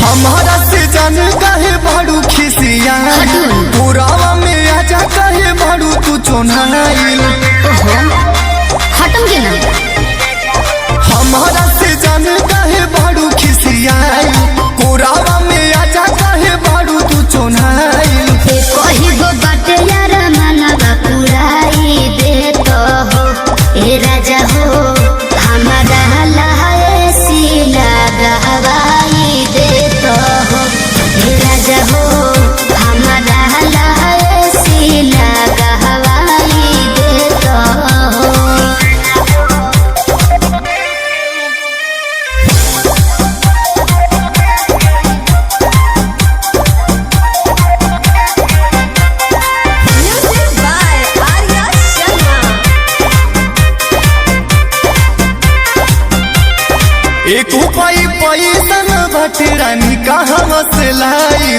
हमारा से जान कहे बड़ू खिसिया पुरावा में आजा कहे बड़ू तू चोनाइल। हटम के ना हमारा से जान कहे बड़ू खिसिया पुरावा में आजा कहे बड़ू तू चोनाइल। कही गो बाटे यार मनवा पुराई दे तो हो ए राजा हो हमारा लहाए सीला गवाई दे तो हो ए राजा हो हमारा लहाए सीला गवाई दे तो हो। एक पैसा न बटे रानी कहाँ से लाई।